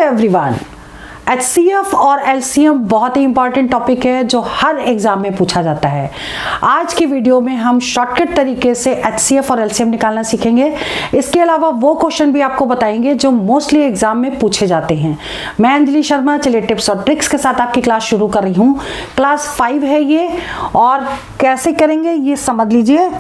Everyone, HCF और LCM बहुत ही important topic है जो हर एग्जाम में पूछा जाता है। आज की वीडियो में हम शॉर्टकट तरीके से HCF और LCM निकालना सीखेंगे। इसके अलावा वो क्वेश्चन भी आपको बताएंगे जो मोस्टली एग्जाम में पूछे जाते हैं। मैं अंजलि शर्मा, चलिए टिप्स और ट्रिक्स के साथ आपकी क्लास शुरू कर रही हूँ। क्लास 5 है ये, और कैसे करेंगे ये समझ लीजिए।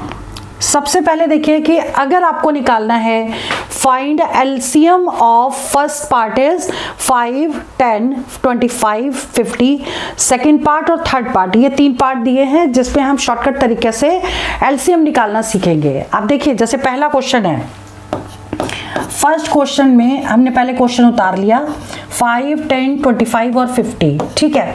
सबसे पहले देखिए कि अगर आपको निकालना है find LCM of first part is 5, 10, 25, 50, second part और थर्ड पार्ट, ये 3 पार्ट दिए हैं जिसमें हम शॉर्टकट तरीके से एलसीएम निकालना सीखेंगे। अब देखिए, जैसे पहला क्वेश्चन है, फर्स्ट क्वेश्चन में हमने पहले क्वेश्चन उतार लिया 5, 10, 25 और 50, ठीक है।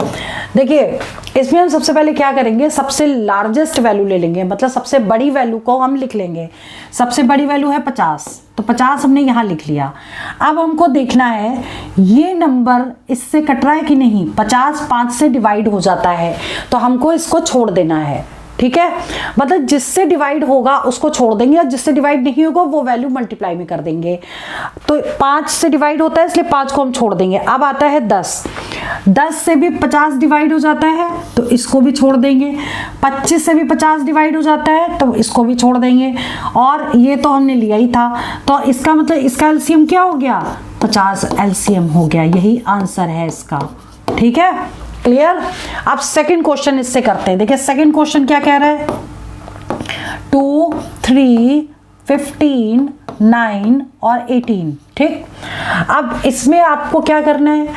देखिए इसमें हम सबसे पहले क्या करेंगे, सबसे लार्जेस्ट वैल्यू ले लेंगे, मतलब सबसे बड़ी वैल्यू को हम लिख लेंगे। सबसे बड़ी वैल्यू है 50, तो 50 हमने यहाँ लिख लिया। अब हमको देखना है ये नंबर इससे कट रहा है कि नहीं। 50 5 से डिवाइड हो जाता है, तो हमको इसको छोड़ देना है, ठीक है। मतलब जिससे डिवाइड होगा उसको छोड़ देंगे और जिससे डिवाइड नहीं होगा वो वैल्यू मल्टीप्लाई में कर देंगे। तो 5 से डिवाइड होता है इसलिए 5 को हम छोड़ देंगे। अब आता है 10, 10 से भी 50 डिवाइड हो जाता है तो इसको भी छोड़ देंगे। 25 से भी 50 डिवाइड हो जाता है तो इसको भी छोड़ देंगे। और ये तो हमने लिया ही था, तो इसका मतलब इसका एलसीएम क्या हो गया, 50 एलसीएम हो गया। यही आंसर है इसका, ठीक है, क्लियर। अब सेकंड क्वेश्चन इससे करते हैं। देखिए सेकंड क्वेश्चन क्या कह रहा है, 2, 3, 15, 9 और 18, ठीक। अब इसमें आपको क्या करना है,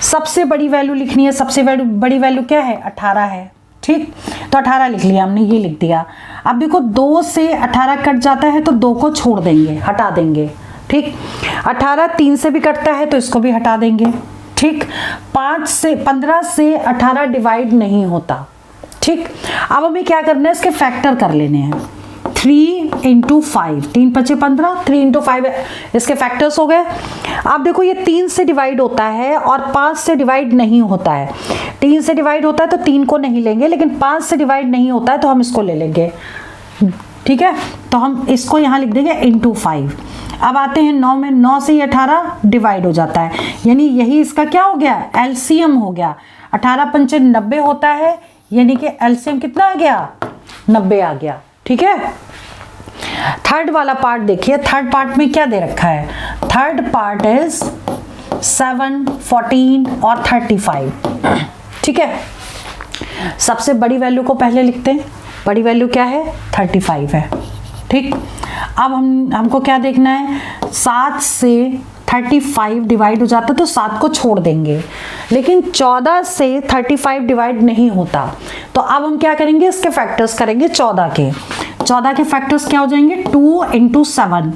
सबसे बड़ी वैल्यू लिखनी है। सबसे बड़ी वैल्यू क्या है, 18 है, ठीक। तो 18 लिख लिया हमने, ये लिख दिया। अब देखो 2 से 18 कट जाता है तो 2 को छोड़ देंगे, हटा देंगे, ठीक। 18 3 से भी कटता है तो इसको भी हटा देंगे, ठीक। 15 से 18 डिवाइड नहीं होता, ठीक। अब हमें क्या करना है, इसके फैक्टर कर लेने हैं। 3 × 5, 3 × 5 15, 3 × 5 इसके फैक्टर्स हो गए। अब देखो ये 3 से डिवाइड होता है और 5 से डिवाइड नहीं होता है। 3 से डिवाइड होता है तो 3 को नहीं लेंगे, लेकिन 5 से डिवाइड नहीं होता है तो हम इसको ले लेंगे, ठीक है। तो हम इसको यहाँ लिख देंगे × 5। अब आते हैं 9 में, 9 से ही 18 डिवाइड हो जाता है, यानी यही इसका क्या हो गया, एलसीएम हो गया। 18 × 5 90 होता है, यानी कि एलसीएम कितना आ गया, 90 आ गया, ठीक है। थर्ड वाला पार्ट देखिए, थर्ड पार्ट में क्या दे रखा है, थर्ड पार्ट इज 7, 14 और 35, ठीक है। सबसे बड़ी वैल्यू को पहले लिखते हैं, बड़ी वैल्यू क्या है, 35 है, ठीक। अब हमको क्या देखना है, 7 से 35 डिवाइड हो जाता है तो 7 को छोड़ देंगे, लेकिन 14 से 35 डिवाइड नहीं होता। तो अब हम क्या करेंगे, इसके फैक्टर्स करेंगे 14 के फैक्टर्स क्या हो जाएंगे, 2 × 7।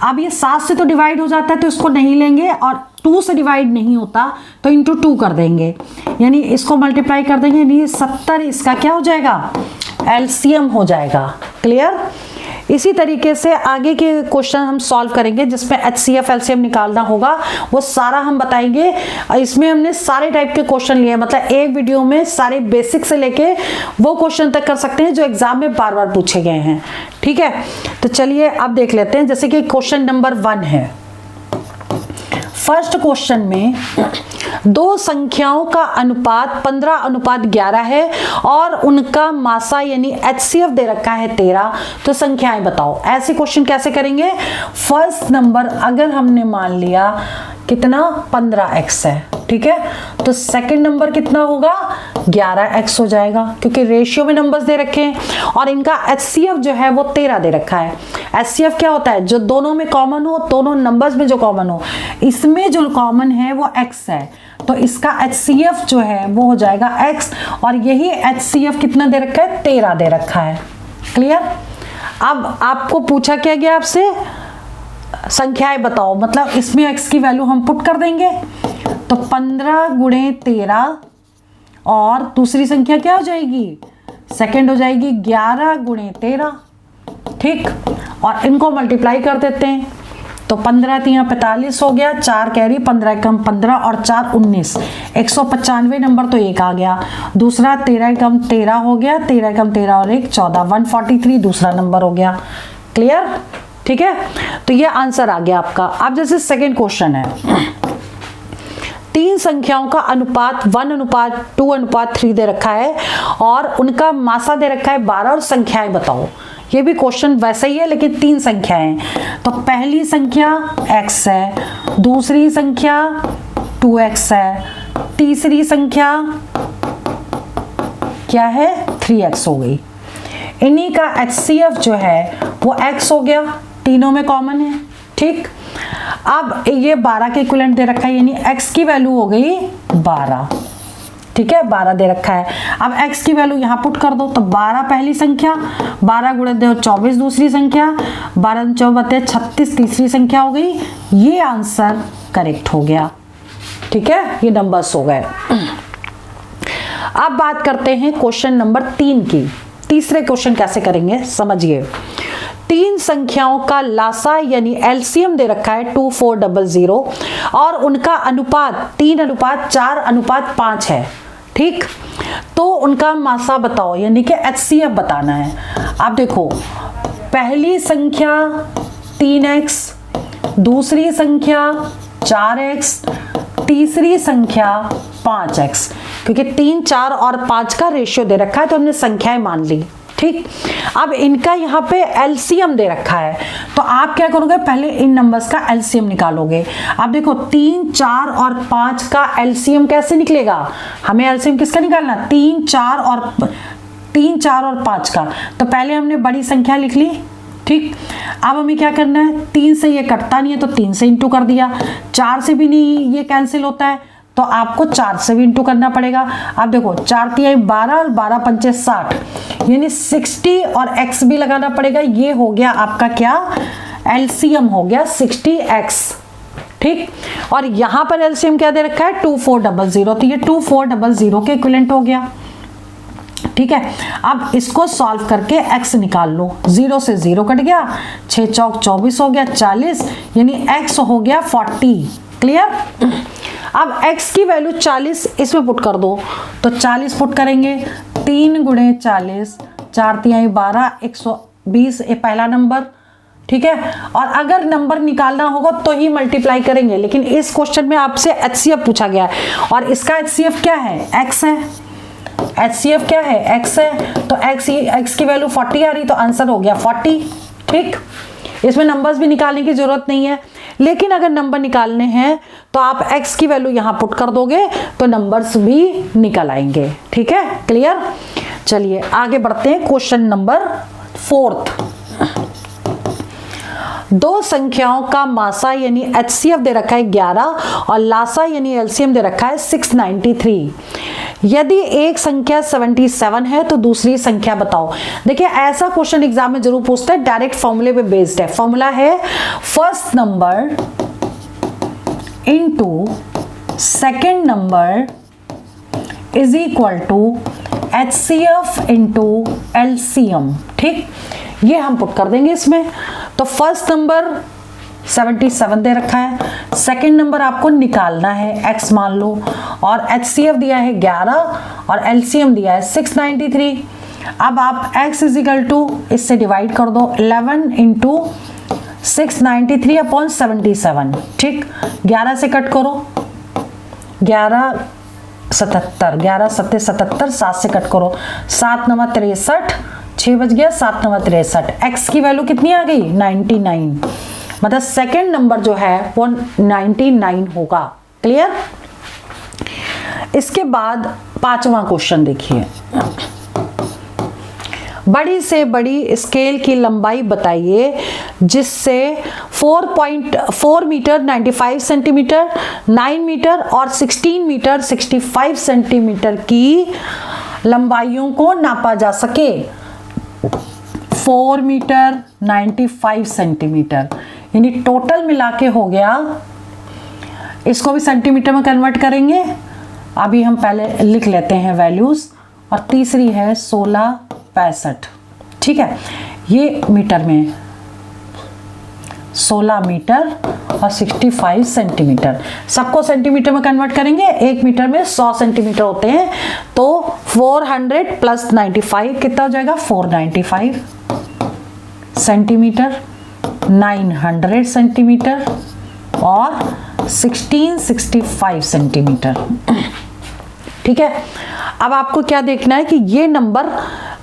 अब ये 7 से तो डिवाइड हो जाता है तो इसको नहीं लेंगे, और 2 से डिवाइड नहीं होता तो × 2 कर देंगे, यानी इसको मल्टीप्लाई कर देंगे, यानी 70 इसका क्या हो जाएगा, एलसीएम हो जाएगा, क्लियर। इसी तरीके से आगे के क्वेश्चन हम सॉल्व करेंगे जिसमें HCF LCM निकालना होगा, वो सारा हम बताएंगे। इसमें हमने सारे टाइप के क्वेश्चन लिए, मतलब एक वीडियो में सारे बेसिक से लेके वो क्वेश्चन तक कर सकते हैं जो एग्जाम में बार बार पूछे गए हैं, ठीक है। तो चलिए अब देख लेते हैं। जैसे कि क्वेश्चन नंबर 1 है, फर्स्ट क्वेश्चन में 2 संख्याओं का अनुपात 15:11 है और उनका मासा यानी HCF दे रखा है 13, तो संख्याएं बताओ। ऐसे क्वेश्चन कैसे करेंगे, फर्स्ट नंबर अगर हमने मान लिया कितना 15x है, ठीक है, तो सेकंड नंबर कितना होगा 11x हो जाएगा, क्योंकि रेशियो में नंबर्स दे रखे हैं और इनका HCF जो है वो 13 दे रखा है। HCF क्या होता है, जो दोनों में कॉमन हो, दोनों नंबर्स में जो कॉमन हो, इसमें जो कॉमन है वो x है, तो इसका HCF जो है वो हो जाएगा x, और यही HCF कितना दे रखा है, 13 दे रखा है, क्लियर। अब आपको पूछा क्या गया आपसे, संख्याएं बताओ, मतलब इसमें x की वैल्यू हम पुट कर देंगे, तो 15 × 13 और दूसरी संख्या क्या हो जाएगी, सेकंड हो जाएगी 11 × 13, ठीक। और इनको मल्टीप्लाई कर देते हैं, तो 15 × 3 45 हो गया, 4 कैरी, 15 कम 15 और 4 19, 195 नंबर तो एक आ गया। दूसरा 13 कम 13 हो गया, 13 कम 13 और 1 14, 143 दूसरा नंबर हो गया, क्लियर, ठीक है। तो ये आंसर आ गया आपका। अब जैसे सेकंड क्वेश्चन है, तीन संख्याओं का अनुपात 1:2:3 दे रखा है और उनका मासा दे रखा है 12 और संख्याएं बताओ। ये भी क्वेश्चन वैसे ही है लेकिन तीन संख्याएं। तो पहली संख्या x है, दूसरी संख्या 2x है, तीसरी संख्या क्या है 3x हो गई। इन्हीं का HCF जो है वो x हो गया, तीनों में कॉमन है। ठीक, अब ये 12 के इक्विवेलेंट दे रखा है, यानी x की वैल्यू हो गई 12। ठीक है, 12 दे रखा है। अब x की वैल्यू यहाँ पुट कर दो, तो 12 पहली संख्या, 12 गुणे 2 24 दूसरी संख्या, 12 24 36 तीसरी संख्या हो गई। ये आंसर करेक्ट हो गया। ठीक है, ये नंबर्स हो गए। अब बात करते हैं क्वेश्चन नंबर 3 की। तीसरे क्वेश्चन कैसे करेंगे समझिए। तीन संख्याओं का लासा यानी एलसीएम दे रखा है 2400 और उनका अनुपात 3:4:5 है। ठीक, तो उनका मासा बताओ, यानी कि HCF बताना है। आप देखो, पहली संख्या 3x, दूसरी संख्या 4x, तीसरी संख्या 5x। क्योंकि 3, 4 और 5 का रेशियो दे रखा है तो हमने संख्याएं मान ली। ठीक, अब इनका यहाँ पे एलसीएम दे रखा है, तो आप क्या करोगे, पहले इन नंबर्स का एलसीएम निकालोगे। अब देखो 3, 4 और 5 का एलसीएम कैसे निकलेगा, हमें एलसीएम किसका निकालना, 3, 4 और 5 का। तो पहले हमने बड़ी संख्या लिख ली। ठीक, अब हमें क्या करना है, 3 से ये कटता नहीं है तो 3 से इंटू कर दिया, 4 से भी नहीं ये कैंसिल होता है तो आपको 4 से भी इंटू करना पड़ेगा। अब देखो 4 तिहाई 12 और 12 पंचे 60, यानी 60 और x भी लगाना पड़ेगा। ये हो गया आपका क्या, एलसीएम हो गया 60x। ठीक, और यहां पर एलसीएम क्या दे रखा है 2400, तो ये 2400 के इक्विवेलेंट हो गया। ठीक है, अब इसको सॉल्व करके x निकाल लो। 0 से 0 कट गया, 6 चौक 24 हो गया 40, यानी x हो गया 40। क्लियर। अब x की वैल्यू 40 इसमें पुट कर दो, तो 40 पुट करेंगे, 3 गुणे 40, 4 तिहाई 12, 120 ये पहला नंबर। ठीक है, और अगर नंबर निकालना होगा तो ही मल्टीप्लाई करेंगे, लेकिन इस क्वेश्चन में आपसे HCF पूछा गया है और इसका HCF क्या है, x है। HCF क्या है, x है, तो x की वैल्यू 40 आ रही, तो आंसर हो गया 40। ठीक, इसमें नंबर्स भी निकालने की जरूरत नहीं है, लेकिन अगर नंबर निकालने हैं तो आप x की वैल्यू यहां पुट कर दोगे तो नंबर्स भी निकल आएंगे। ठीक है, क्लियर। चलिए आगे बढ़ते हैं। Question number 4। दो संख्याओं का मासा यानी HCF दे रखा है 11 और लासा यानी LCM दे रखा है 693। यदि एक संख्या 77 है तो दूसरी संख्या बताओ। देखिए ऐसा क्वेश्चन एग्जाम में जरूर पूछता है, डायरेक्ट फॉर्मूले पे बेस्ड है। फॉर्मूला है first number into second number is equal to HCF into LCM। ठीक, ये हम पुट कर देंगे इसमें। तो फर्स्ट नंबर 77 दे रखा है, सेकंड नंबर आपको निकालना है x मान लो, और HCF दिया है 11 और LCM दिया है 693। अब आप x इज इक्वल टू इससे डिवाइड कर दो, 11 इंटू 693 अपॉन 77। ठीक, 11 से कट करो, 11 77, 11 सत्ते 77, 7 से कट करो, 7 9 63, 6 बज गया, 7 9 63। x की वैल्यू कितनी आ गई 99, मतलब सेकेंड नंबर जो है वो 99 होगा। क्लियर। इसके बाद 5वां क्वेश्चन देखिए, बड़ी से बड़ी स्केल की लंबाई बताइए जिससे 4.4 मीटर 95 सेंटीमीटर, 9 मीटर और 16 मीटर 65 सेंटीमीटर की लंबाइयों को नापा जा सके। 4 मीटर 95 सेंटीमीटर यानी टोटल मिला के हो गया, इसको भी सेंटीमीटर में कन्वर्ट करेंगे। अभी हम पहले लिख लेते हैं वैल्यूज, और तीसरी है 1665। ठीक है, ये मीटर में 16 मीटर और 65 सेंटीमीटर, सबको सेंटीमीटर में कन्वर्ट करेंगे। 1 मीटर में 100 सेंटीमीटर होते हैं, तो 400 प्लस 95 कितना हो जाएगा 495 सेंटीमीटर, 900 सेंटीमीटर और 1665 सेंटीमीटर। ठीक है, अब आपको क्या देखना है कि ये नंबर,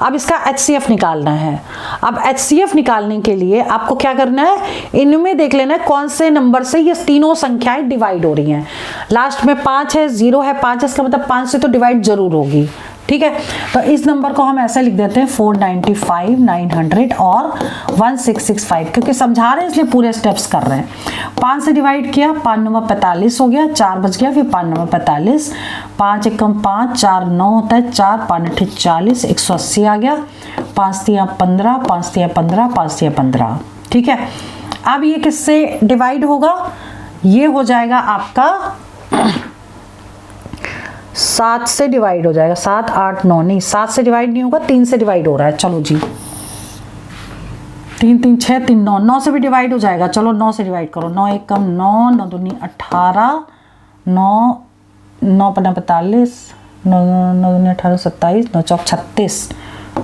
अब इसका HCF निकालना है। अब HCF निकालने के लिए आपको क्या करना है, इनमें देख लेना है कौन से नंबर से ये तीनों संख्याएं डिवाइड हो रही हैं। लास्ट में 5 है, 0 है, 5 है, इसका मतलब 5 से तो डिवाइड जरूर होगी। ठीक है, तो इस नंबर को हम ऐसे लिख देते हैं 495, 900 और 1665, क्योंकि समझा रहे हैं इसलिए पूरे स्टेप्स कर रहे हैं। 5 से डिवाइड किया, 5 9 45 हो गया, 4 बच गया, फिर 5 9 45, 5 एकम 5, 4 9 होता है, 4 5 8 40, 180 आ गया, 5 3 15, 5 3 15, 5 3 15। ठीक है, अब ये किससे डिवाइड होगा, ये हो जाएगा आपका 7 से डिवाइड हो जाएगा। 7 8 9, नहीं 7 से डिवाइड नहीं होगा, 3 से डिवाइड हो रहा है। चलो जी, 3 3 6 3 9, 9 से भी डिवाइड हो जाएगा। चलो 9 से डिवाइड करो, 9 1 कम 9, 9 2 18, 9 9 5 45, 9 9 2 18 27, 9 4 36,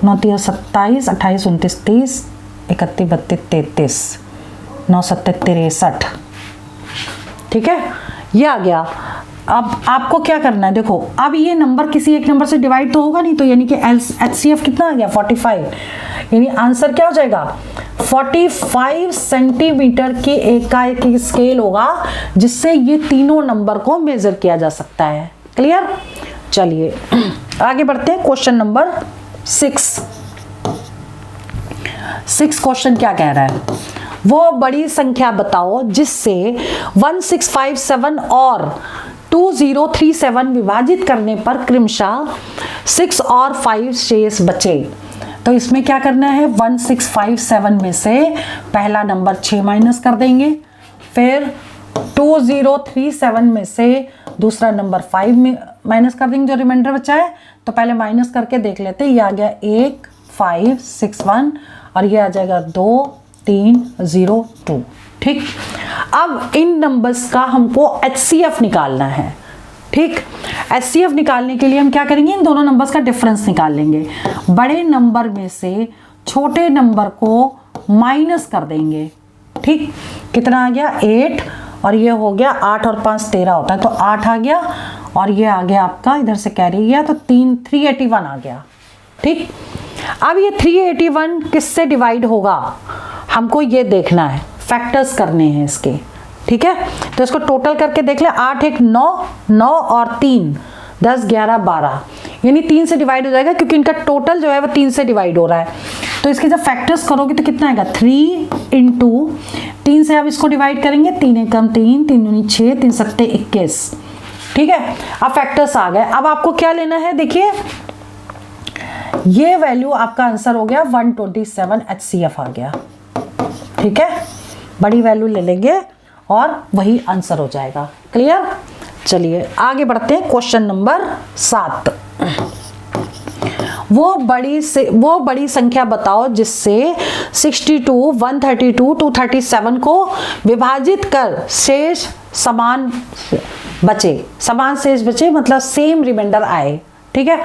9 3 27, 28 29 30, 31 32 33, 9 7 63। ठीक है, ये आ गया। अब आपको क्या करना है, देखो अब ये नंबर किसी एक नंबर से डिवाइड तो होगा नहीं, तो यानी कि HCF कितना आ गया 45, यानी आंसर क्या हो जाएगा 45 सेंटीमीटर की एकाएक की स्केल होगा, जिससे ये तीनों नंबर को मेजर किया जा सकता है। क्लियर, चलिए आगे बढ़ते हैं। क्वेश्चन नंबर 6 क्वेश्चन क्या कह रहा है, वो बड़ी संख्या बताओ जिससे 1657 और 2037 विभाजित करने पर क्रमशः 6 और 5 शेष बचे। तो इसमें क्या करना है, 1657 में से पहला नंबर 6 माइनस कर देंगे, फिर 2037 में से दूसरा नंबर 5 में माइनस कर देंगे, जो रिमाइंडर बचा है। तो पहले माइनस करके देख लेते हैं, ये आ गया 1 5 6 1 और ये आ जाएगा 2 3 0 2। ठीक, अब इन नंबर्स का हमको HCF निकालना है। ठीक, HCF निकालने के लिए हम क्या करेंगे, इन दोनों नंबर्स का डिफरेंस निकाल लेंगे। बड़े नंबर में से छोटे नंबर को माइनस कर देंगे। ठीक, कितना आ गया 8 और ये हो गया 8 और 5 13 होता है, तो 8 आ गया और ये आ गया आपका इधर से कैरी गया, तो 381 आ गया। ठीक, अब ये 381 किससे डिवाइड होगा, हमको ये देखना है, फैक्टर्स करने हैं इसके। ठीक है, तो इसको टोटल करके देख ले, 8 1 9 9 और 3 10 11 12, यानी 3 से डिवाइड हो जाएगा, क्योंकि इनका टोटल जो है वो 3 से डिवाइड हो रहा है। तो इसके जब फैक्टर्स करोगे तो कितना आएगा 3 × 3 से अब इसको डिवाइड करेंगे, 3 एकम 3, 3 दूनी 6, 3 सत्ते 21। ठीक है, अब फैक्टर्स आ गए। अब आपको क्या लेना है, देखिए ये वैल्यू आपका आंसर हो गया 127 HCF आ गया। ठीक है, बड़ी वैल्यू ले लेंगे और वही आंसर हो जाएगा। क्लियर, चलिए आगे बढ़ते हैं। क्वेश्चन नंबर 7, वो बड़ी संख्या बताओ जिससे 62 132 237 को विभाजित कर शेष समान शेष बचे, मतलब सेम रिमाइंडर आए। ठीक है,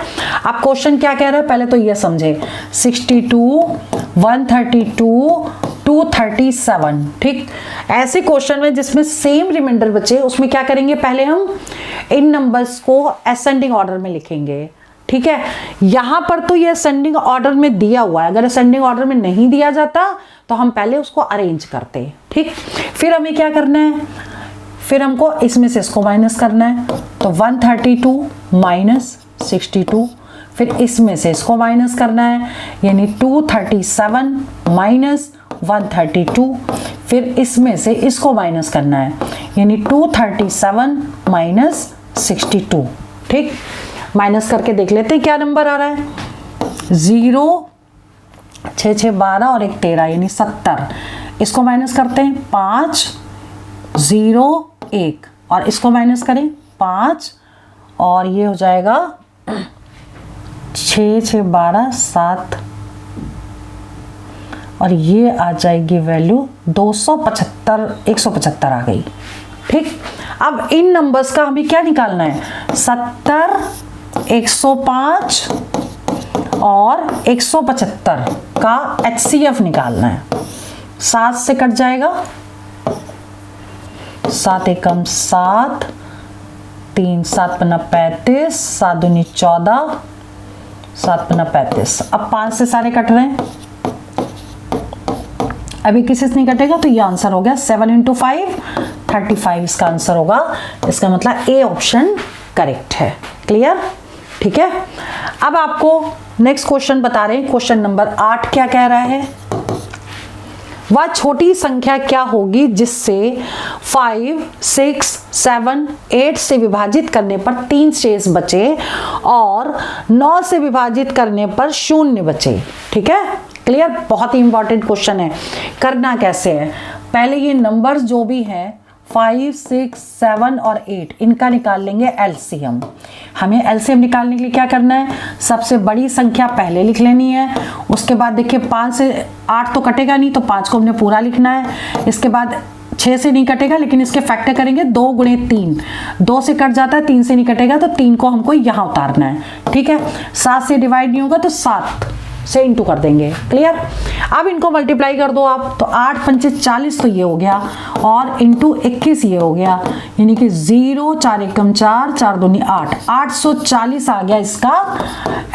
आप क्वेश्चन क्या कह रहे हैं पहले तो ये समझे, 62 132 237। ठीक, ऐसे क्वेश्चन में जिसमें सेम रिमाइंडर बचे उसमें क्या करेंगे, पहले हम इन नंबर्स को असेंडिंग ऑर्डर में लिखेंगे। ठीक है, यहां पर तो ये असेंडिंग ऑर्डर में दिया हुआ है, अगर असेंडिंग ऑर्डर में नहीं दिया जाता तो हम पहले उसको अरेंज करते। ठीक, फिर हमें क्या करना है, फिर हमको इसमें से इसको माइनस करना है, तो 132 माइनस 62, फिर इसमें से इसको माइनस करना है, यानी 237 माइनस 132, फिर इसमें से इसको माइनस करना है, यानी 237 माइनस 62। ठीक, माइनस करके देख लेते हैं क्या नंबर आ रहा है, 0 6 6 12 और 1 13, यानी 70। इसको माइनस करते हैं 5 0 1 और इसको माइनस करें 5 और ये हो जाएगा 6 6 12 7 और ये आ जाएगी वैल्यू 275 175 आ गई। ठीक, अब इन नंबर्स का हमें क्या निकालना है, 70 105 और 175 का HCF निकालना है। 7 से कट जाएगा, 7 एकम 7, 3 7 पन्ना 35, 7 दूनी 14, 7 पन्ना 35। अब 5 से सारे कट रहे हैं, अभी किसी से नहीं कटेगा, तो ये आंसर हो गया 7 × 5 35 इसका आंसर होगा। इसका मतलब ए ऑप्शन करेक्ट है। क्लियर? ठीक है। अब आपको नेक्स्ट क्वेश्चन बता रहे हैं, क्वेश्चन नंबर 8 क्या कह रहा है? वह छोटी संख्या क्या होगी जिससे 5, 6, 7, 8 से विभाजित करने पर 3 शेष बचे और 9 से विभाजित करने पर 0 बचे। ठीक है, क्लियर? बहुत ही इंपॉर्टेंट क्वेश्चन है। करना कैसे है, पहले ये नंबर्स जो भी हैं 5, 6, 7 और 8 इनका निकाल लेंगे एलसीएम। हमें एलसीएम निकालने के लिए क्या करना है, सबसे बड़ी संख्या पहले लिख लेनी है। उसके बाद देखिए 5 से 8 तो कटेगा नहीं, तो 5 को हमने पूरा लिखना है। इसके बाद 6 से नहीं कटेगा, लेकिन इसके फैक्टर करेंगे 2 × 3, 2 से कट जाता है, 3 से नहीं कटेगा, तो 3 को हमको यहाँ उतारना है। ठीक है, 7 से डिवाइड नहीं होगा तो 7 से इंटू कर देंगे। क्लियर? अब इनको मल्टीप्लाई कर दो आप, तो 8 × 5 = 40 तो ये हो गया, और इंटू 21 ये हो गया, यानी कि 0, 4 एकम 4, 4 दूनी 8, 840 आ गया इसका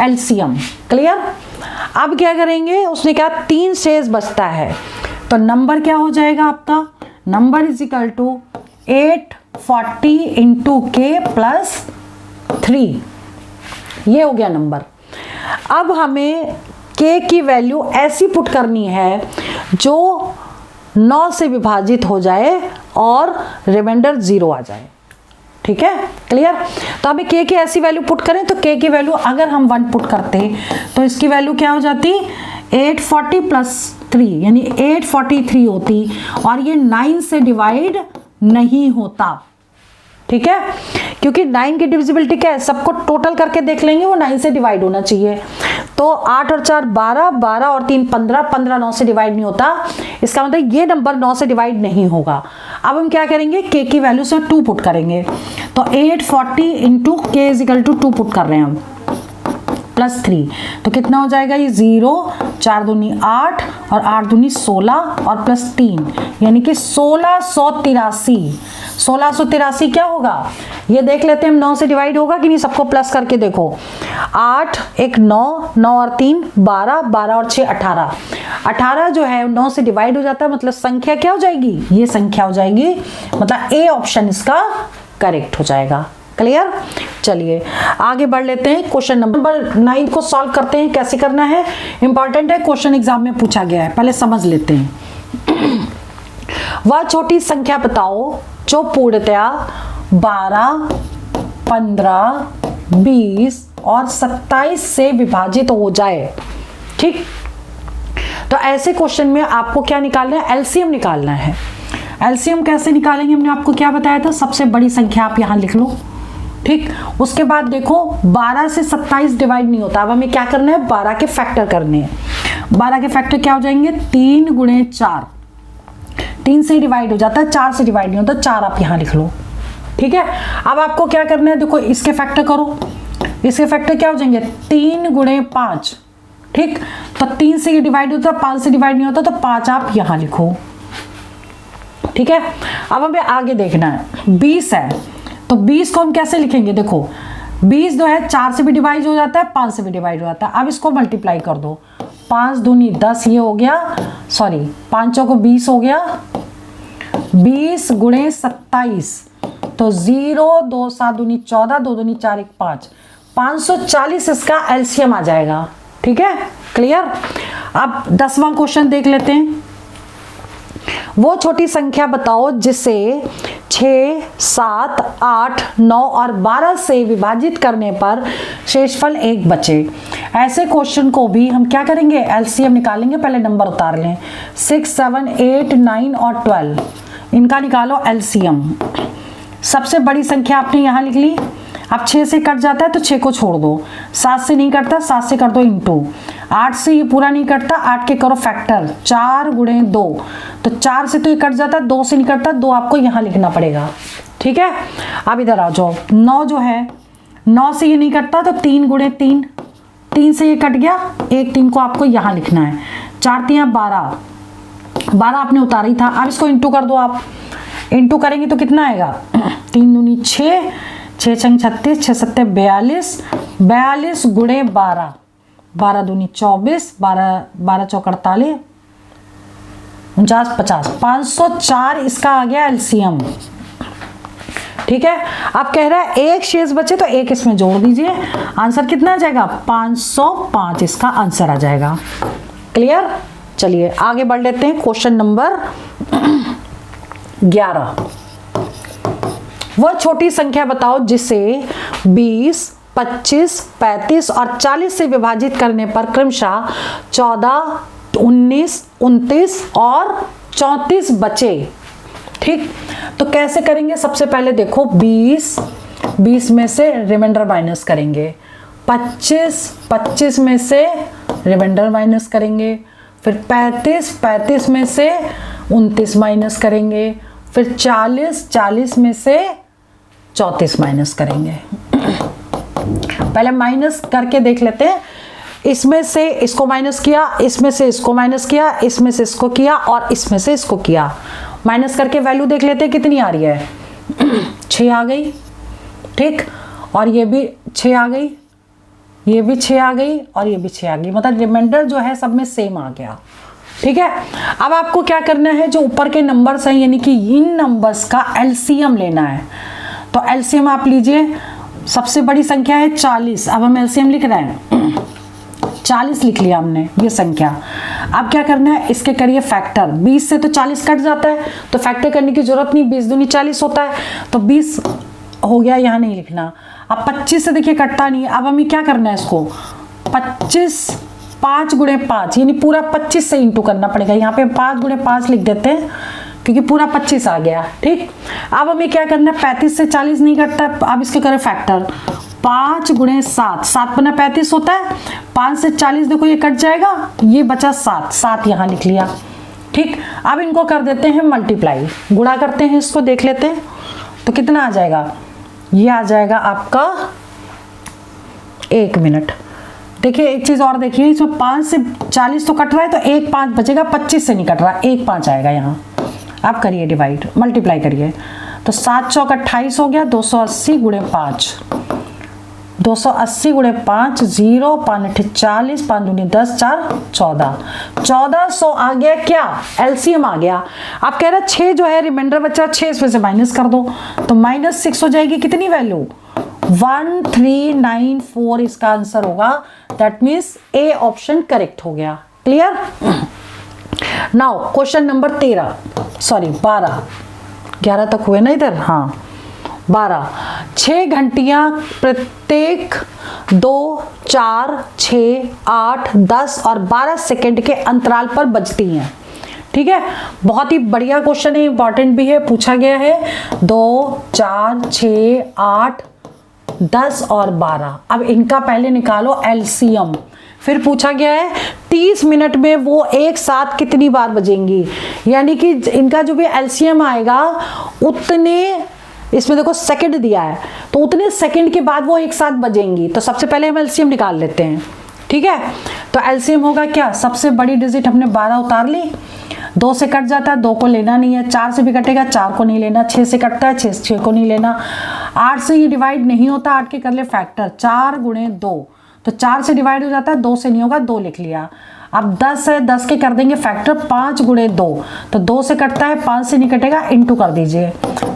एलसीएम। क्लियर? अब क्या करेंगे, उसने कहा 3 शेष बचता है, तो नंबर क्या हो जाएगा आपका, number is equal to 840 into K plus 3, ये हो गया नंबर। अब हमें के की वैल्यू ऐसी पुट करनी है जो 9 से विभाजित हो जाए और रिमाइंडर 0 आ जाए। ठीक है, क्लियर? तो अभी के की ऐसी वैल्यू पुट करें, तो के की वैल्यू अगर हम 1 पुट करते तो इसकी वैल्यू क्या हो जाती, 840 प्लस 3 यानी 843 होती, और ये 9 से डिवाइड नहीं होता। ठीक है, क्योंकि 9 की डिविजिबिलिटी क्या है, सबको टोटल करके देख लेंगे, वो 9 से डिवाइड होना चाहिए। तो 8 और 4 12, 12 और 3 15, 15 9 से डिवाइड नहीं होता, इसका मतलब ये नंबर 9 से डिवाइड नहीं होगा। अब हम क्या करेंगे, के की वैल्यू से 2 पुट करेंगे, तो 840 इंटू के इज इक्वल टू 2 पुट कर रहे हैं हम, प्लस 3, तो कितना हो जाएगा, ये 0, 4 दूनी 8 और 8 दूनी 16 और प्लस 3, यानी कि 1683। 1683 क्या होगा, ये देख लेते हैं हम, 9 से डिवाइड होगा कि नहीं, सबको प्लस करके देखो, 8 1 9, 9 और 3 12, 12 और 6 18, 18 जो है 9 से डिवाइड हो जाता है, मतलब संख्या क्या हो जाएगी, ये संख्या हो जाएगी, मतलब ए ऑप्शन इसका करेक्ट हो जाएगा। क्लियर? चलिए आगे बढ़ लेते हैं, क्वेश्चन नंबर 9 को सॉल्व करते हैं। कैसे करना है, इंपॉर्टेंट है, क्वेश्चन एग्जाम में पूछा गया है, पहले समझ लेते हैं। वह छोटी संख्या बताओ जो पूर्णतया 12, 15, 20 और 27 से विभाजित हो जाए। ठीक, तो ऐसे क्वेश्चन में आपको क्या निकालना है, एलसीएम निकालना है। एलसीएम कैसे निकालेंगे, हमने आपको क्या बताया था, सबसे बड़ी संख्या आप यहां लिख लो। ठीक, उसके बाद देखो 12 से 27 डिवाइड नहीं होता, अब हमें क्या करना है, 12 के फैक्टर करने हैं। 12 के फैक्टर क्या हो जाएंगे, 3 × 4, 3 से डिवाइड हो जाता है, 4 से डिवाइड नहीं होता, 4 आप यहां लिख लो। ठीक है, अब आपको क्या करना है, देखो इसके फैक्टर करो, इसके फैक्टर क्या हो जाएंगे, 3 × 5। ठीक, तो 3 से ये डिवाइड होता है, 5 से डिवाइड नहीं होता, तो 5 आप यहां लिखो। ठीक है, अब हमें आगे देखना है, 20 है, तो 20 को हम कैसे लिखेंगे, देखो 20 जो है 4 से भी डिवाइड हो जाता है, 5 से भी डिवाइड हो जाता है। अब इसको मल्टीप्लाई कर दो, 5 दूनी 10 ये हो गया, सॉरी 5 चौको 20 हो गया, 20 × 27, तो 0, 2 7 दूनी 14, 2 दूनी 4 1 5, 540 इसका एलसीएम आ जाएगा। ठीक है, क्लियर? अब 10वां क्वेश्चन देख लेते हैं। वो छोटी संख्या बताओ जिसे 6, 7, 8, 9 और 12 से विभाजित करने पर शेषफल 1 बचे। ऐसे क्वेश्चन को भी हम क्या करेंगे, एलसीएम निकालेंगे, पहले नंबर उतार लें, 6, 7, 8, 9 और 12, इनका निकालो एलसीएम। सबसे बड़ी संख्या आपने यहाँ लिख ली, अब 6 से कट जाता है तो 6 को छोड़ दो, 7 से नहीं कटता, 7 से कर दो इंटू, 8 से ये पूरा नहीं कटता, 8 के करो फैक्टर, 4 × 2, तो 4 से तो ये कट जाता है, 2 से नहीं कटता, 2 आपको यहाँ लिखना पड़ेगा। ठीक है, अब इधर आ जाओ, 9 जो है 9 से ये नहीं कटता, तो 3 × 3, 3 से ये कट गया, 1 3 को आपको यहाँ लिखना है, 4 3 12, 12 आपने उतारी था। अब इसको इंटू कर दो आप, इंटू करेंगे तो कितना आएगा, 3 दूनी 6, 6 छंग 36, 6 सत्ते 42, 42 गुणे 12, 12 दूनी 24, 12 चौक 48, 49 50, 504 इसका आ गया एलसीएम। ठीक है, अब कह रहा है एक शेष बचे तो एक इसमें जोड़ दीजिए, आंसर कितना आ जाएगा, 505 इसका आंसर आ जाएगा। क्लियर, चलिए आगे बढ़ लेते हैं। क्वेश्चन नंबर 11, वह छोटी संख्या बताओ जिसे 20, 25, 35 और 40 से विभाजित करने पर क्रमशः 14, 19, 29 और 34 बचे। ठीक, तो कैसे करेंगे, सबसे पहले देखो 20 में से रिमाइंडर माइनस करेंगे, 25 में से रिमाइंडर माइनस करेंगे, फिर 35 में से 29 माइनस करेंगे, फिर 40 में से 34 माइनस करेंगे। पहले माइनस करके देख लेते हैं, इसमें से इसको माइनस किया, इसमें से इसको माइनस किया, इसमें से इसको किया और इसमें से इसको किया। माइनस करके वैल्यू देख लेते हैं कितनी आ रही है, 6 आ गई। ठीक, और ये भी 6 आ गई, ये भी 6 आ गई और ये भी 6 आ गई, मतलब रिमाइंडर जो है सब में सेम आ गया। ठीक है, अब आपको क्या करना है, जो ऊपर के नंबर्स हैं यानी कि इन नंबर्स का एलसीएम लेना है। तो एलसीएम आप लीजिए, सबसे बड़ी संख्या है 40, अब हम एलसीएम लिख रहे हैं, 40 लिख लिया हमने ये संख्या। अब क्या करना है, इसके करिए फैक्टर, 20 से तो 40 कट जाता है तो फैक्टर करने की जरूरत नहीं, 20 दूनी 40 होता है, तो 20 हो गया, यहाँ नहीं लिखना। अब 25 से देखिए कटता नहीं है, अब हमें क्या करना है, इसको 25 5 गुणे 5 यानी पूरा 25 से इंटू करना पड़ेगा। यहाँ पे 5 गुणे 5 लिख देते हैं क्योंकि पूरा 25 आ गया। ठीक, अब हमें क्या करना है, 35 से 40 नहीं कटता, अब इसके करें फैक्टर, 5 गुणे 7, 7 बना 35 होता है, 5 से 40 देखो ये कट जाएगा, ये बचा 7 यहाँ लिख लिया। ठीक, अब इनको कर देते हैं मल्टीप्लाई, गुणा करते हैं, इसको देख लेते हैं तो कितना आ जाएगा, ये आ जाएगा आपका 1 मिनट। देखिए एक चीज और देखिए, इसमें 5 से 40 तो कट रहा है तो 1 5 बचेगा, 25 से नहीं कट रहा, 1 5 आएगा यहाँ। आप करिए डिवाइड, मल्टीप्लाई करिए, तो 7 चौक 28 हो गया, 280 गुणे 5, 280 गुणे 5, 0 5 40, 5 दूनी 10, 4 14, 1400 आ गया क्या, एलसीएम आ गया। आप कह रहे हैं 6 जो है रिमाइंडर बचा, 6 इसमें से माइनस कर दो तो -6 हो जाएगी, कितनी वैल्यू 1394 इसका आंसर होगा। That means A option correct हो गया। क्लियर, नाउ क्वेश्चन नंबर 12 11 तक हुए ना इधर, हाँ 12, 6 घंटियां प्रत्येक 2, 4, 6, 8, 10 और 12 सेकंड के अंतराल पर बजती हैं। ठीक है, बहुत ही बढ़िया क्वेश्चन है, इंपॉर्टेंट भी है, पूछा गया है 2, 4, 6, 8, 10 और 12। अब इनका पहले निकालो एलसीएम, फिर पूछा गया है 30 मिनट में वो एक साथ कितनी बार बजेंगी, यानी कि इनका जो भी एलसीएम आएगा उतने, इसमें देखो सेकंड दिया है तो उतने सेकंड के बाद वो एक साथ बजेंगी। तो सबसे पहले हम एलसीएम निकाल लेते हैं। ठीक है, तो एलसीएम होगा क्या, सबसे बड़ी डिजिट हमने 12 उतार ली, 2 से कट जाता है, 2 को लेना नहीं है, 4 से भी कटेगा, 4 को नहीं लेना, 6 से कटता है, 6 को नहीं लेना, 8 से ये डिवाइड नहीं होता, 8 के कर ले फैक्टर, 4 गुणे 2 तो 4 से डिवाइड हो जाता है, 2 से नहीं होगा, 2 लिख लिया। अब 10 है, 10 के कर देंगे फैक्टर, 5 गुणे 2 तो 2 से कटता है, 5 से नहीं कटेगा, इंटू कर दीजिए,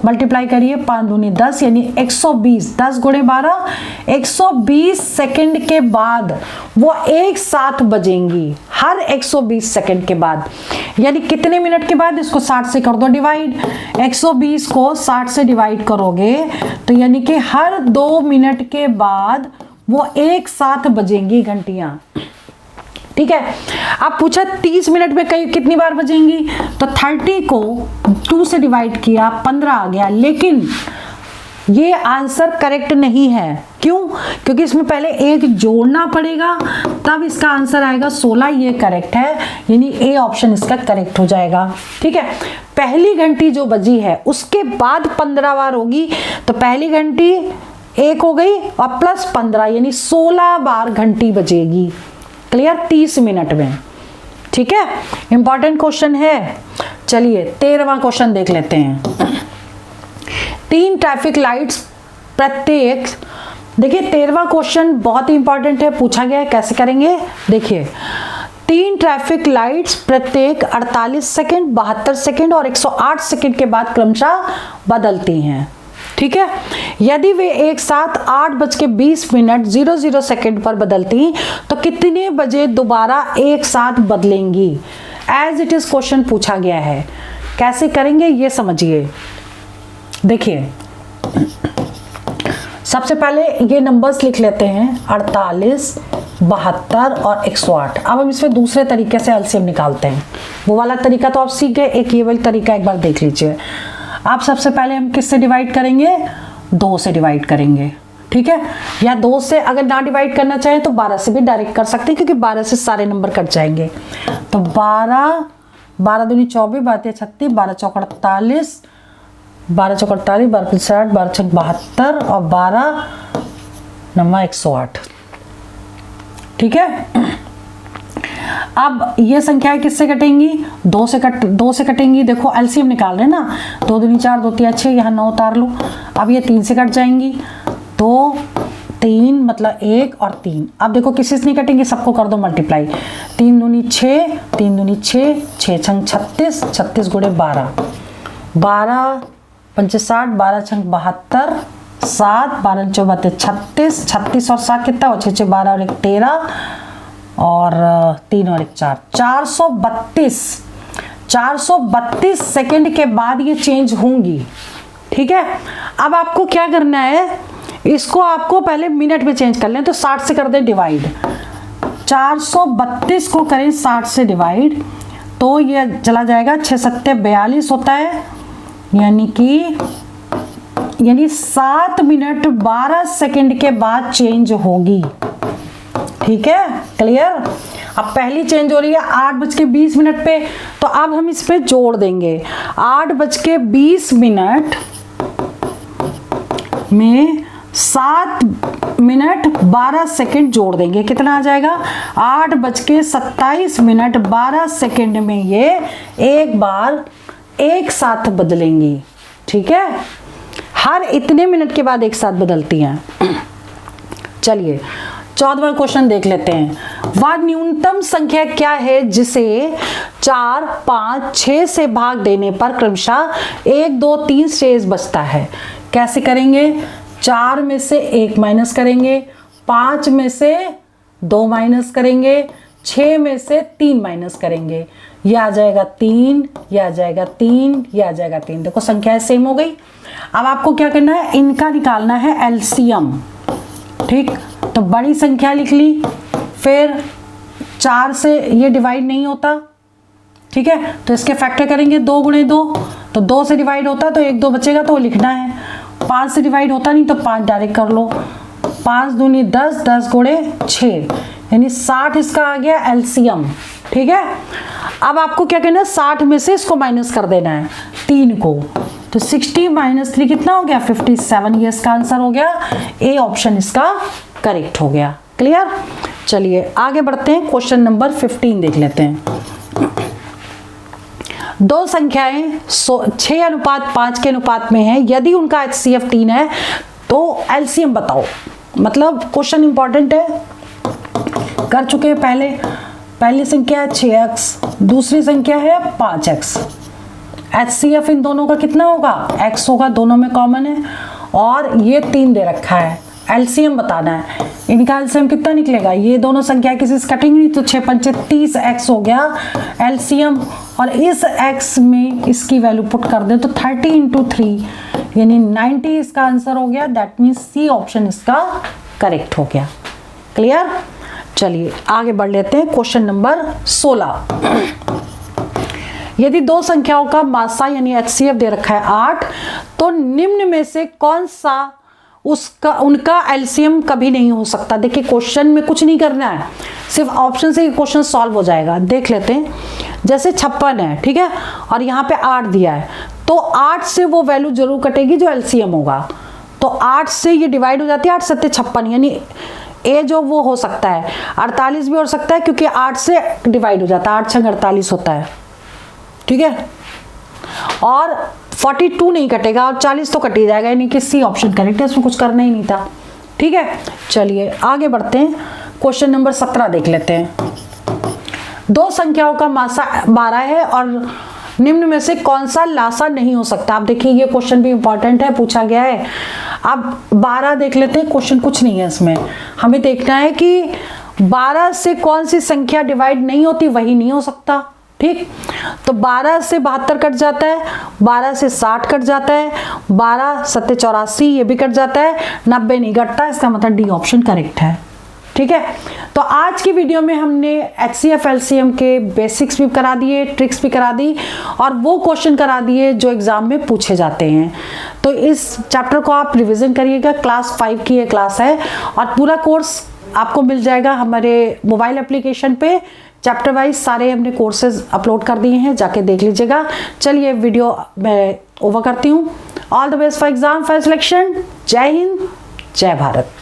मल्टीप्लाई करिए, 5 दूनी 10 यानी 120, 10 गुणे 12 120 सेकंड के बाद वो एक साथ बजेंगी, हर 120 सेकंड के बाद। यानी कितने मिनट के बाद, इसको 60 से कर दो डिवाइड, 120 को 60 से डिवाइड करोगे तो यानी कि हर 2 मिनट के बाद वो एक साथ बजेंगी घंटियां। ठीक है, अब पूछा 30 मिनट में कई कितनी बार बजेंगी, तो 30 को 2 से डिवाइड किया, 15 आ गया, लेकिन ये आंसर करेक्ट नहीं है। क्यों, क्योंकि इसमें पहले एक जोड़ना पड़ेगा तब इसका आंसर आएगा 16, ये करेक्ट है, यानी ए ऑप्शन इसका करेक्ट हो जाएगा। ठीक है, पहली घंटी जो बजी है उसके बाद 15 बार होगी, तो पहली घंटी 1 हो गई और प्लस 15 यानी 16 बार घंटी बजेगी। क्लियर, 30 मिनट में। ठीक है, इंपॉर्टेंट क्वेश्चन है। चलिए 13वां क्वेश्चन देख लेते हैं। 3 ट्रैफिक लाइट्स प्रत्येक, देखिए 13वां क्वेश्चन बहुत ही इंपॉर्टेंट है, पूछा गया है कैसे करेंगे। देखिए 3 ट्रैफिक लाइट्स प्रत्येक 48 सेकंड, 72 सेकंड और 108 सेकंड के बाद क्रमशः बदलती हैं। ठीक है, यदि वे एक साथ 8:20 सेकंड पर बदलती तो कितने बजे दोबारा एक साथ बदलेंगी। एज इट इज क्वेश्चन पूछा गया है, कैसे करेंगे ये समझिए। देखिए सबसे पहले ये नंबर्स लिख लेते हैं 48, 72 और 108। अब हम इसमें दूसरे तरीके से एलसीएम निकालते हैं। वो वाला तरीका तो आप सीख गए, एक ये वाला तरीका एक बार देख लीजिए। आप सबसे पहले हम किससे डिवाइड करेंगे, 2 से डिवाइड करेंगे। ठीक है, या 2 से अगर ना डिवाइड करना चाहें तो 12 से भी डायरेक्ट कर सकते हैं, क्योंकि 12 से सारे नंबर कट जाएंगे। तो 12 दूनी 24, 12 36, 12 चौक 48, 12 चौक 48, 12 60, 12 छक 72 और 12 नंबर 108। ठीक है, अब ये संख्याएं किससे कटेंगी, 2 से कटेंगी। देखो एलसीएम निकाल रहे हैं ना, 2 दूनी 4, 2 3 6, यहाँ 9 उतार लो। अब ये 3 से कट जाएंगी, 2 3 मतलब 1 और 3। अब देखो किसी से नहीं कटेंगे, सबको कर दो मल्टीप्लाई। 3 दूनी 6, 3 दूनी 6, 6 छंग 36, 36 गुणे 12, 12 पंचे 60, 12 छंग 72, 7 12 चौबते 36, 36 और 7 कितना हो, 6 12 और 1 13 और 3 और 1 4, 432 सेकंड के बाद ये चेंज होंगी। ठीक है, अब आपको क्या करना है, इसको आपको पहले मिनट में चेंज कर लें। तो 60 से कर दें डिवाइड, 432 को करें 60 से डिवाइड तो ये चला जाएगा 6 7 42 होता है, यानी 7 मिनट 12 सेकंड के बाद चेंज होगी। ठीक है, क्लियर। अब पहली चेंज हो रही है 8:20 पे, तो अब हम इस पे जोड़ देंगे। 8:20 में 7 मिनट 12 सेकंड जोड़ देंगे, कितना आ जाएगा, 8:27 12 सेकंड में ये एक बार एक साथ बदलेंगी। ठीक है, हर इतने मिनट के बाद एक साथ बदलती हैं। चलिए 14वां क्वेश्चन देख लेते हैं। वह न्यूनतम संख्या क्या है जिसे 4 5 6 से भाग देने पर क्रमशः 1 2 3 शेष बचता है। कैसे करेंगे, 4 में से 1 माइनस करेंगे, 5 में से 2 माइनस करेंगे, 6 में से 3 माइनस करेंगे। यह आ जाएगा 3, यह आ जाएगा 3, यह आ जाएगा 3। देखो संख्याएं सेम हो गई। अब आपको क्या करना है, इनका निकालना है एलसीएम। ठीक, तो बड़ी संख्या लिख ली, फिर 4 से ये डिवाइड नहीं होता। ठीक है, तो इसके फैक्टर करेंगे 2 गुणे 2, तो 2 से डिवाइड होता तो 1 2 बचेगा तो लिखना है। 5 से डिवाइड होता नहीं तो 5 डायरेक्ट कर लो। 5 दूनी 10, 10 गुणे 6, यानी 60 इसका आ गया एलसीएम। ठीक है, अब आपको क्या करना है, 60 में से इसको माइनस कर देना है 3 को, तो 60 - 3 कितना हो गया, 57। ये इसका आंसर हो गया, ए ऑप्शन इसका करेक्ट हो गया। क्लियर। चलिए आगे बढ़ते हैं, क्वेश्चन नंबर 15 देख लेते हैं। दो संख्याएं 6:5 के अनुपात में है, यदि उनका HCF 3 है तो एलसीएम बताओ। मतलब क्वेश्चन इंपॉर्टेंट है, कर चुके हैं पहली संख्या है 6x, दूसरी संख्या है 5x। HCF इन दोनों का कितना होगा, x होगा, दोनों में कॉमन है, और ये 3 दे रखा है। एलसीएम बताना है, इनका एलसीएम कितना निकलेगा, ये दोनों संख्या किसी से कटेंगी नहीं, तो 6 पंचे 30x हो गया एलसीएम, और इस x में इसकी वैल्यू पुट कर दे तो 30 × 3 यानी 90 इसका आंसर हो गया। दैट मीन्स सी ऑप्शन इसका करेक्ट हो गया। क्लियर। चलिए आगे बढ़ लेते हैं, क्वेश्चन नंबर 16। यदि दो संख्याओं का मासा यानी HCF दे रखा है 8, तो निम्न में से कौन सा उनका एलसीएम कभी नहीं हो सकता। देखिए क्वेश्चन में कुछ नहीं करना है, सिर्फ ऑप्शन से क्वेश्चन सॉल्व हो जाएगा। देख लेते हैं, जैसे 56 है, ठीक है, और यहाँ पे 8 दिया है, तो 8 से वो वैल्यू जरूर कटेगी जो एलसीएम होगा। तो 8 से ये डिवाइड हो जाती है, 8 7 56, यानी ए जो वो हो सकता है 48 भी हो सकता है, क्योंकि 8 से डिवाइड हो जाता है, 8 6 48 होता है। ठीक है, और 42 नहीं कटेगा और 40 तो कट ही जाएगा, यानी कि सी ऑप्शन करेक्ट है, इसमें कुछ करना ही नहीं था। ठीक है, चलिए आगे बढ़ते हैं। क्वेश्चन नंबर 17 देख लेते हैं। दो संख्याओं का मासा 12 है और निम्न में से कौन सा लासा नहीं हो सकता। आप देखिए ये क्वेश्चन भी इंपॉर्टेंट है, पूछा गया है। अब 12 देख लेते हैं, क्वेश्चन कुछ नहीं है इसमें, हमें देखना है कि 12 से कौन सी संख्या डिवाइड नहीं होती, वही नहीं हो सकता। ठीक, तो 12 से 72 कट जाता है, 12 से 60 कट जाता है, 12 7 84 ये भी कट जाता है, 90 नहीं कटता, इसका मतलब डी ऑप्शन करेक्ट है। ठीक है, तो आज की वीडियो में हमने HCF LCM के बेसिक्स भी करा दिए, ट्रिक्स भी करा दी और वो क्वेश्चन करा दिए जो एग्जाम में पूछे जाते हैं। तो इस चैप्टर को आप रिवीजन करिएगा, क्लास 5 की ये क्लास है और पूरा कोर्स आपको मिल जाएगा हमारे मोबाइल एप्लीकेशन पे। चैप्टर वाइज सारे हमने कोर्सेज अपलोड कर दिए हैं, जाके देख लीजिएगा। चलिए वीडियो मैं ओवर करती हूँ। All the best for exam, for selection. जय हिंद, जय भारत।